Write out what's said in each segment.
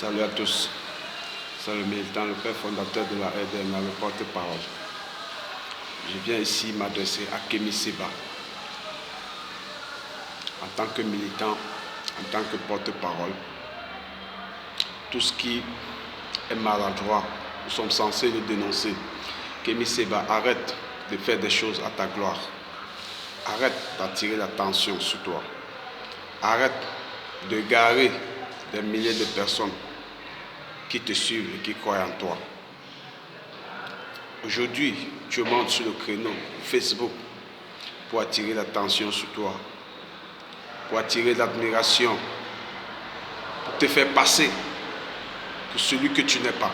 Salut à tous, c'est le militant, le père fondateur de la RDNA, le porte-parole. Je viens ici m'adresser à Kémy Séba. En tant que militant, en tant que porte-parole, tout ce qui est maladroit, nous sommes censés le dénoncer. Kémy Séba, arrête de faire des choses à ta gloire. Arrête d'attirer l'attention sur toi. Arrête de garer des milliers de personnes qui te suivent et qui croient en toi. Aujourd'hui, tu montes sur le créneau Facebook pour attirer l'attention sur toi, pour attirer l'admiration, pour te faire passer pour celui que tu n'es pas.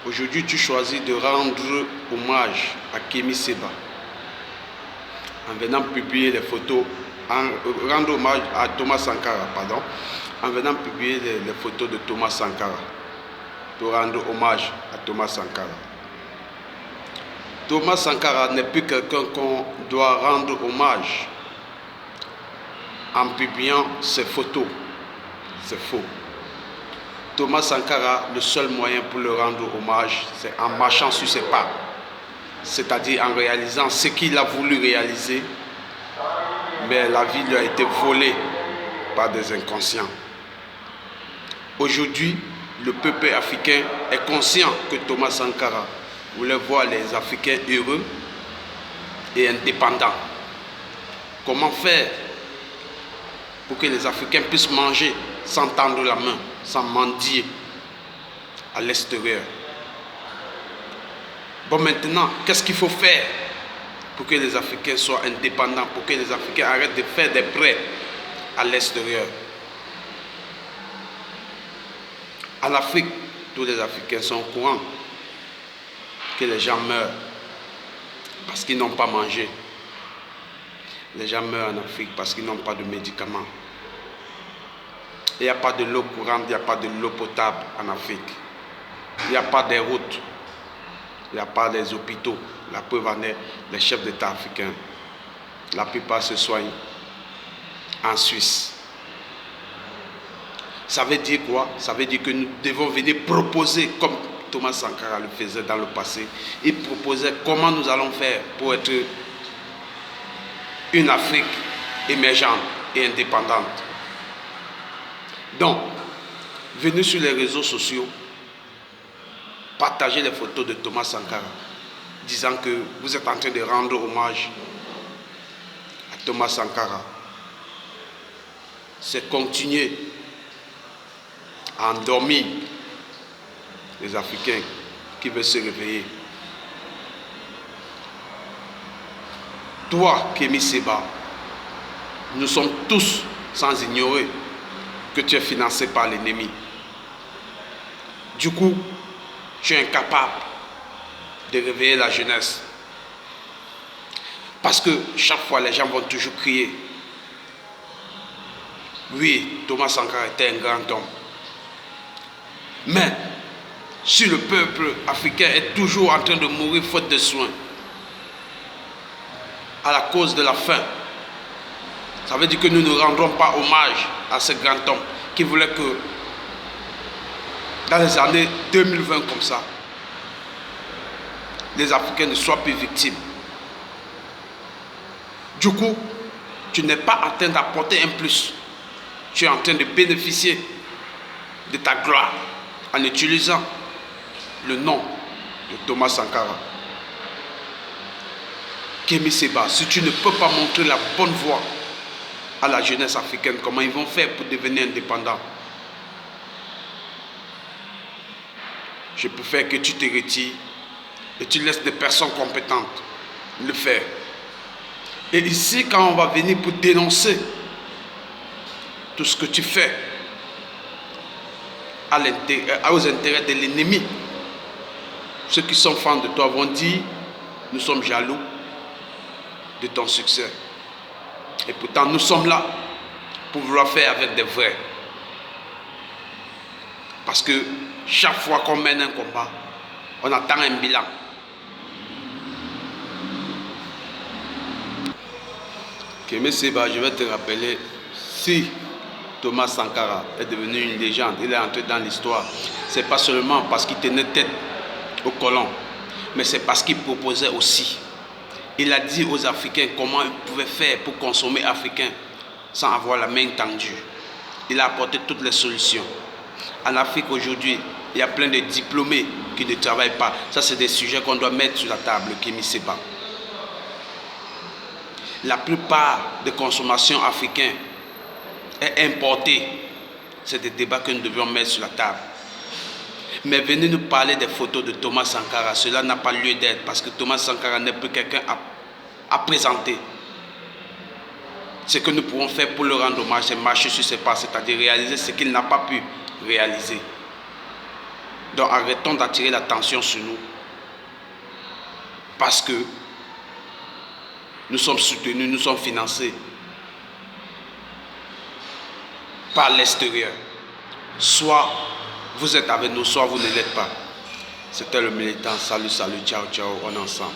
Aujourd'hui, tu choisis de rendre hommage à Kémy Séba en venant publier les photos, rendre hommage à Thomas Sankara, pardon, en venant publier les photos de Thomas Sankara, pour rendre hommage à Thomas Sankara. Thomas Sankara n'est plus quelqu'un qu'on doit rendre hommage en publiant ses photos. C'est faux. Thomas Sankara, le seul moyen pour le rendre hommage, c'est en marchant sur ses pas. C'est-à-dire en réalisant ce qu'il a voulu réaliser, mais la vie lui a été volée par des inconscients. Aujourd'hui, le peuple africain est conscient que Thomas Sankara voulait voir les Africains heureux et indépendants. Comment faire pour que les Africains puissent manger sans tendre la main, sans mendier à l'extérieur? Bon, maintenant, qu'est-ce qu'il faut faire pour que les Africains soient indépendants, pour que les Africains arrêtent de faire des prêts à l'extérieur? En Afrique, tous les Africains sont au courant que les gens meurent parce qu'ils n'ont pas mangé. Les gens meurent en Afrique parce qu'ils n'ont pas de médicaments. Il n'y a pas de l'eau courante, il n'y a pas de l'eau potable en Afrique. Il n'y a pas de routes, il n'y a pas des hôpitaux. La preuve en est, les chefs d'État africains, la plupart se soignent en Suisse. Ça veut dire quoi? Ça veut dire que nous devons venir proposer, comme Thomas Sankara le faisait dans le passé, et proposer comment nous allons faire pour être une Afrique émergente et indépendante. Donc, venez sur les réseaux sociaux, partagez les photos de Thomas Sankara, disant que vous êtes en train de rendre hommage à Thomas Sankara. C'est continuer à endormir les Africains qui veulent se réveiller. Toi, Kémy Séba, nous sommes tous sans ignorer que tu es financé par l'ennemi. Du coup, tu es incapable de réveiller la jeunesse. Parce que chaque fois, les gens vont toujours crier. Oui, Thomas Sankara était un grand homme. Mais si le peuple africain est toujours en train de mourir faute de soins, à la cause de la faim, ça veut dire que nous ne rendrons pas hommage à ce grand homme qui voulait que dans les années 2020 comme ça, les Africains ne soient plus victimes. Du coup, tu n'es pas en train d'apporter un plus. Tu es en train de bénéficier de ta gloire en utilisant le nom de Thomas Sankara. Kémy Séba, si tu ne peux pas montrer la bonne voie à la jeunesse africaine, comment ils vont faire pour devenir indépendants? Je préfère que tu te retires et tu laisses des personnes compétentes le faire. Et ici, quand on va venir pour dénoncer tout ce que tu fais aux intérêts de l'ennemi, ceux qui sont fans de toi vont dire, nous sommes jaloux de ton succès. Et pourtant, nous sommes là pour vouloir faire avec des vrais. Parce que chaque fois qu'on mène un combat, on attend un bilan. Kémy Séba, je vais te rappeler, si Thomas Sankara est devenu une légende, il est entré dans l'histoire. Ce n'est pas seulement parce qu'il tenait tête aux colons, mais c'est parce qu'il proposait aussi. Il a dit aux Africains comment ils pouvaient faire pour consommer africain sans avoir la main tendue. Il a apporté toutes les solutions. En Afrique aujourd'hui, il y a plein de diplômés qui ne travaillent pas. Ça, c'est des sujets qu'on doit mettre sur la table, Kémy Séba. La plupart des consommations africaines est importée. C'est des débats que nous devions mettre sur la table. Mais venez nous parler des photos de Thomas Sankara. Cela n'a pas lieu d'être parce que Thomas Sankara n'est plus quelqu'un à présenter. Ce que nous pouvons faire pour le rendre hommage, c'est marcher sur ses pas, c'est-à-dire réaliser ce qu'il n'a pas pu réaliser. Donc arrêtons d'attirer l'attention sur nous. Parce que nous sommes soutenus, nous sommes financés par l'extérieur. Soit vous êtes avec nous, soit vous ne l'êtes pas. C'était le militant. Salut, salut, ciao, ciao, on est ensemble.